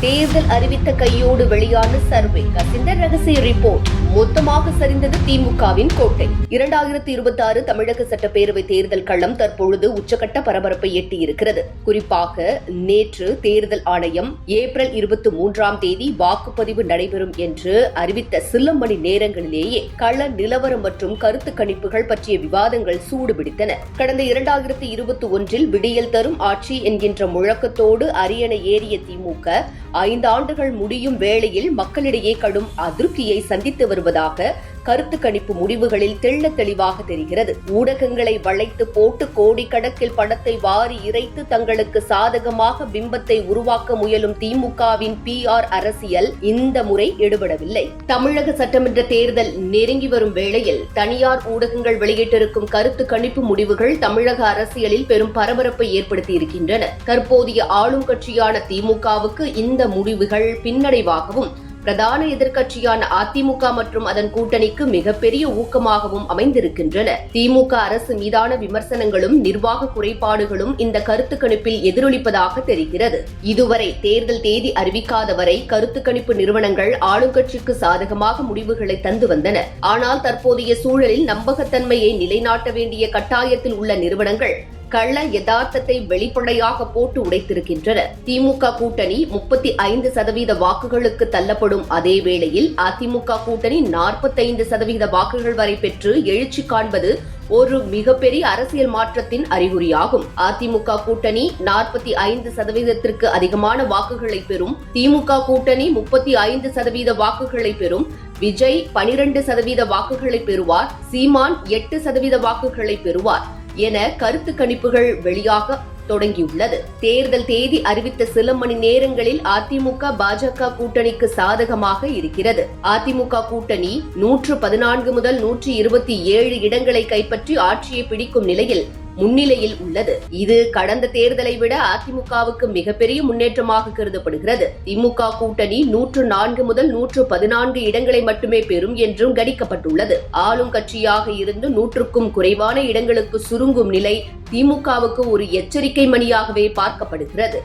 தேர்தல் அறிவித்த கையோடு வெளியான சர்வே கசிந்த ரகசிய ரிப்போர்ட். மொத்தமாக சரிந்தது திமுகவின் கோட்டை. 2026 தமிழக சட்டப்பேரவை தேர்தல் களம் தற்பொழுது உச்சகட்ட பரபரப்பை எட்டியிருக்கிறது. குறிப்பாக நேற்று தேர்தல் ஆணையம் ஏப்ரல் 23ஆம் தேதி வாக்குப்பதிவு நடைபெறும் என்று அறிவித்த சில மணி நேரங்களிலேயே கள நிலவரம் மற்றும் கருத்து கணிப்புகள் பற்றிய விவாதங்கள் சூடுபிடித்தன. கடந்த 2021 விடியல் தரும் ஆட்சி என்கின்ற முழக்கத்தோடு அரியணை ஏறிய திமுக 5 ஆண்டுகள் முடியும் வேளையில் மக்களிடையே கடும் அதிருப்தியை சந்தித்து வருவதாக கருத்து கணிப்பு முடிவுகளில் தெள்ளத் தெளிவாக தெரிகிறது. ஊடகங்களை வளைத்து போட்டு கோடிக்கணக்கில் பணத்தை வாரி இறைத்து தங்களுக்கு சாதகமாக பிம்பத்தை உருவாக்க முயலும் திமுகவின் PR அரசியல் இந்த முறை எடுபடவில்லை. தமிழக சட்டமன்ற தேர்தல் நெருங்கி வரும் வேளையில் தனியார் ஊடகங்கள் வெளியிட்டிருக்கும் கருத்து கணிப்பு முடிவுகள் தமிழக அரசியலில் பெரும் பரபரப்பை ஏற்படுத்தி இருக்கின்றன. தற்போதைய ஆளும் கட்சியான திமுகவுக்கு இந்த முடிவுகள் பின்னடைவாகவும் பிரதான எதிர்க்கட்சியான அதிமுக மற்றும் அதன் கூட்டணிக்கு மிகப்பெரிய ஊக்கமாகவும் அமைந்திருக்கின்றன. திமுக அரசு மீதான விமர்சனங்களும் நிர்வாக குறைபாடுகளும் இந்த கருத்து கணிப்பில் எதிரொலிப்பதாக தெரிகிறது. இதுவரை தேர்தல் தேதி அறிவிக்காத வரை கருத்து கணிப்பு நிறுவனங்கள் ஆளுங்கட்சிக்கு சாதகமாக முடிவுகளை தந்து வந்தன. ஆனால் தற்போதைய சூழலில் நம்பகத்தன்மையை நிலைநாட்ட வேண்டிய கட்டாயத்தில் உள்ள நிறுவனங்கள் கள்ள யதார்த்தத்தை வெளிப்படையாக போட்டு உடைத்திருக்கின்றன. திமுக கூட்டணி 35% வாக்குகளுக்கு தள்ளப்படும் அதே வேளையில் அதிமுக கூட்டணி 45% வாக்குகள் வரை பெற்று எழுச்சி காண்பது ஒரு மிகப்பெரிய அரசியல் மாற்றத்தின் அறிகுறியாகும். அதிமுக கூட்டணி 45%த்திற்கு அதிகமான வாக்குகளை பெறும், திமுக கூட்டணி 35% வாக்குகளை பெறும், விஜய் 12% வாக்குகளை பெறுவார், சீமான் 8% வாக்குகளை பெறுவார் என கருத்து கணிப்புகள் வெளியாக தொடங்கியுள்ளது. தேர்தல் தேதி அறிவித்த சில மணி நேரங்களில் அதிமுக பாஜக கூட்டணிக்கு சாதகமாக இருக்கிறது. அதிமுக கூட்டணி 114 முதல் 127 இடங்களை கைப்பற்றி ஆட்சியை பிடிக்கும் நிலையில் முன்னிலையில் உள்ளது. இது கடந்த தேர்தலை விட அதிமுகவுக்கு மிகப்பெரிய முன்னேற்றமாக கருதப்படுகிறது. திமுக கூட்டணி 104 முதல் 114 இடங்களை மட்டுமே பெறும் என்றும் கணிக்கப்பட்டுள்ளது. ஆளும் கட்சியாக இருந்து 100க்கும் குறைவான இடங்களுக்கு சுருங்கும் நிலை திமுகவுக்கு ஒரு எச்சரிக்கை மணியாகவே பார்க்கப்படுகிறது.